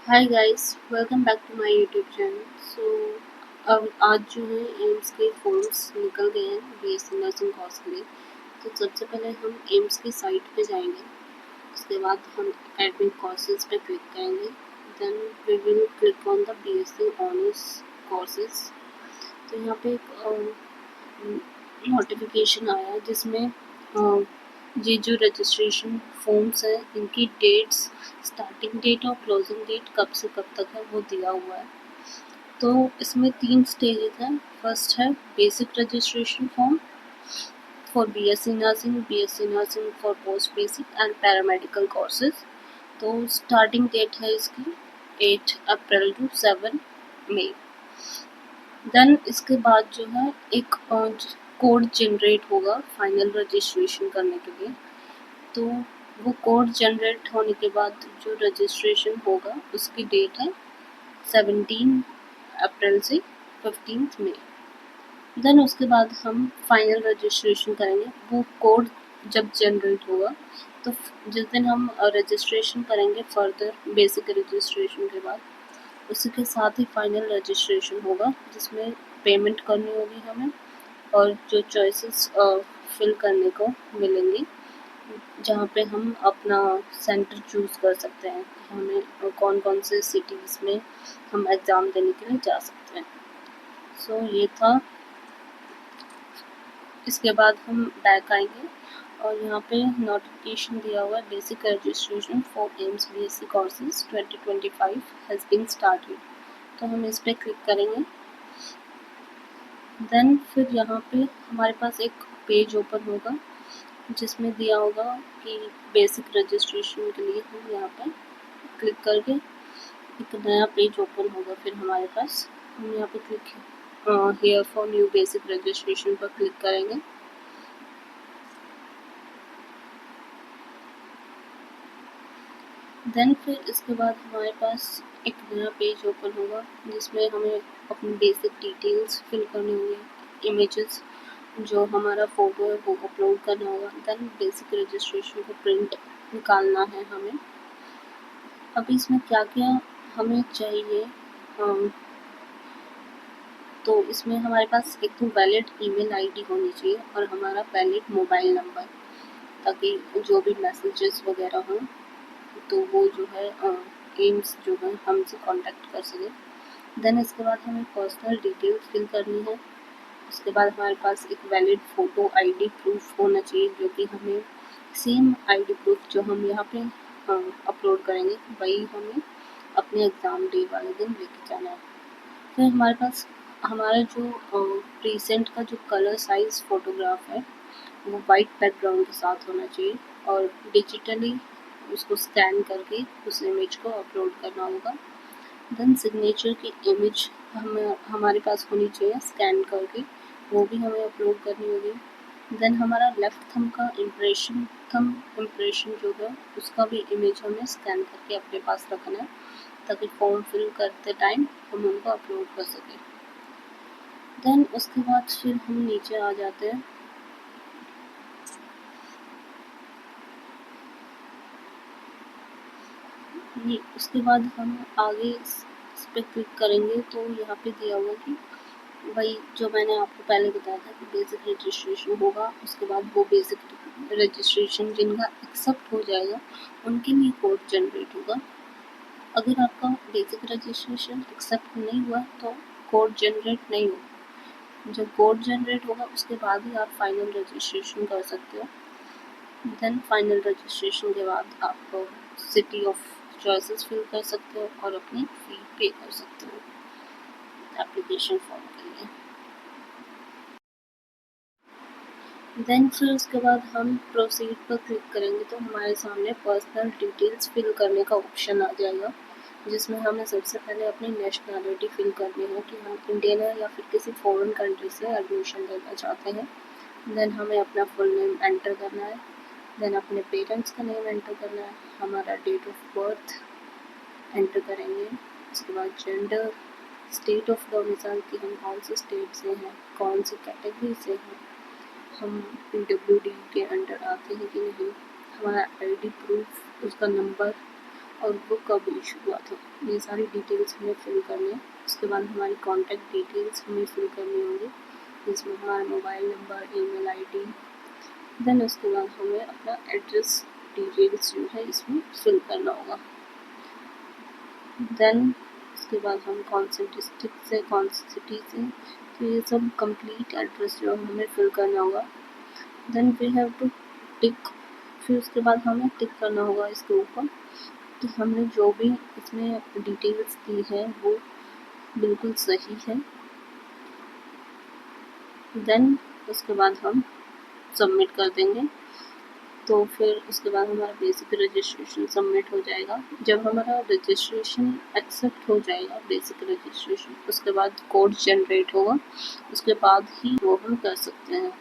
Hi guys, welcome back to my YouTube channel. अब आज जो है एम्स के फॉर्म्स निकल गए हैं बीएससी नर्सिंग कोर्स के लिए। तो सबसे पहले हम एम्स की साइट पे जाएंगे। उसके बाद हम एडमिट कोर्सेज पे क्लिक करेंगे। Then we will click on the BSc honours courses. तो यहाँ पे एक नोटिफिकेशन आया जिसमें ये जो रजिस्ट्रेशन फॉर्म्स है इनकी डेट्स, स्टार्टिंग डेट और क्लोजिंग डेट कब से कब तक है वो दिया हुआ है। तो इसमें 3 स्टेजेस हैं। फर्स्ट है basic registration form for BSc nursing for post basic and paramedical courses. तो स्टार्टिंग डेट है इसकी 8 अप्रैल टू 7 मई। देन इसके बाद जो है एक कोड जनरेट होगा फाइनल रजिस्ट्रेशन करने के लिए। तो वो कोड जनरेट होने के बाद जो रजिस्ट्रेशन होगा उसकी डेट है 17 अप्रैल से 15 मई। देन उसके बाद हम फाइनल रजिस्ट्रेशन करेंगे। वो कोड जब जनरेट होगा तो जिस दिन हम रजिस्ट्रेशन करेंगे फर्दर बेसिक रजिस्ट्रेशन के बाद, उसी के साथ ही फाइनल रजिस्ट्रेशन होगा जिसमें पेमेंट करनी होगी हमें और जो चॉइसेस फिल करने को मिलेंगी, जहाँ पे हम अपना सेंटर चूज़ कर सकते हैं कि हमें कौन कौन से सिटीज़ में हम एग्ज़ाम देने के लिए जा सकते हैं। सो ये था। इसके बाद हम बैक आएंगे और यहाँ पे नोटिफिकेशन दिया हुआ है basic registration for AIIMS BSc courses 2025 has been started. तो हम इस पर क्लिक करेंगे। देन फिर यहाँ पे हमारे पास एक पेज ओपन होगा जिसमें दिया होगा कि बेसिक रजिस्ट्रेशन के लिए हम यहाँ पे क्लिक करके एक नया पेज ओपन होगा। फिर हमारे पास हम यहाँ पे click here for new basic registration पर क्लिक करेंगे। देन फिर इसके बाद हमारे पास एक नया पेज ओपन होगा जिसमें हमें अपनी बेसिक डिटेल्स फिल करनी होंगी, इमेजेस, जो हमारा फ़ोटो है वो अपलोड करना होगा। देन बेसिक रजिस्ट्रेशन को प्रिंट निकालना है हमें। अब इसमें क्या क्या हमें चाहिए, तो इसमें हमारे पास एक तो वैलिड ईमेल आईडी होनी चाहिए और हमारा वैलिड मोबाइल नंबर, ताकि जो भी मैसेजेस वगैरह हों तो वो जो है एम्स जो है हमसे कांटेक्ट कर सके। देन इसके बाद हमें पर्सनल डिटेल्स फिल करनी है। उसके बाद हमारे पास एक वैलिड फ़ोटो आईडी प्रूफ होना चाहिए, जो कि हमें सेम आईडी प्रूफ जो हम यहाँ पे अपलोड करेंगे वही हमें अपने एग्ज़ाम डे वाले दिन लेके जाना है। फिर हमारे पास हमारा जो रिसेंट का जो कलर साइज़ फ़ोटोग्राफ है वो वाइट बैकग्राउंड के साथ होना चाहिए और डिजिटली उसको स्कैन करके उस इमेज को अपलोड करना होगा। देन सिग्नेचर की इमेज हमारे पास होनी चाहिए स्कैन करके, वो भी हमें अपलोड करनी होगी। देन हमारा लेफ्ट थंब इम्प्रेशन जो है उसका भी इमेज हमें स्कैन करके अपने पास रखना है, ताकि फॉर्म फिल करते टाइम हम उनको अपलोड कर सकें। देन उसके बाद फिर हम नीचे आ जाते हैं। उसके बाद हम आगे इस पर क्लिक करेंगे तो यहाँ पे दिया हुआ कि वही जो मैंने आपको पहले बताया था कि बेसिक रजिस्ट्रेशन होगा। उसके बाद वो बेसिक रजिस्ट्रेशन जिनका एक्सेप्ट हो जाएगा उनके लिए कोड जनरेट होगा। अगर आपका बेसिक रजिस्ट्रेशन एक्सेप्ट नहीं हुआ तो कोड जनरेट नहीं होगा। जब कोड जनरेट होगा उसके बाद ही आप फाइनल रजिस्ट्रेशन कर सकते हो। देन फाइनल रजिस्ट्रेशन के बाद आप सिटी ऑफ चॉइसेस फिल कर सकते हो और अपनी फी पे कर सकते हो एप्लीकेशन फॉर्म के लिए। देन फिर उसके बाद हम प्रोसीड पर क्लिक करेंगे तो हमारे सामने पर्सनल डिटेल्स फिल करने का ऑप्शन आ जाएगा, जिसमें हमें सबसे पहले अपनी नेशनैलिटी फिल करनी है कि हम इंडियन है या फिर किसी फॉरेन कंट्री से एडमिशन लेना चाहते हैं। देन हमें अपना फुल नेम एंटर करना है। देन अपने पेरेंट्स का नेम एंटर करना है। हमारा डेट ऑफ बर्थ एंटर करेंगे। उसके बाद जेंडर, स्टेट ऑफ डोमिसाइल कि हम कौन से स्टेट से हैं, कौन सी कैटेगरी से हैं, हम PWD के अंडर आते हैं कि नहीं, हमारा आईडी प्रूफ उसका नंबर और वो कब इशू हुआ था, ये सारी डिटेल्स हमें फिल करनी है। उसके बाद हमारी कॉन्टैक्ट डिटेल्स हमें फिल करनी होंगी, जिसमें हमारा mobile number, email ID, then उसके बाद हमें अपना एड्रेस डिटेल्स जो है इसमें फिल करना होगा। देन उसके बाद हम कौन से डिस्ट्रिक्ट से, कौन सी सिटी से, तो ये सब कंप्लीट एड्रेस जो हमें फिल करना होगा। Then we have two tick, फिर उसके बाद हमें टिक करना होगा इसके ऊपर कि हमने जो भी इसमें डिटेल्स दी है वो बिल्कुल सही है। देन उसके बाद हम सबमिट कर देंगे। तो फिर उसके बाद हमारा बेसिक रजिस्ट्रेशन सबमिट हो जाएगा। जब हमारा रजिस्ट्रेशन एक्सेप्ट हो जाएगा, बेसिक रजिस्ट्रेशन, उसके बाद कोड जनरेट होगा, उसके बाद ही वो हम कर सकते हैं।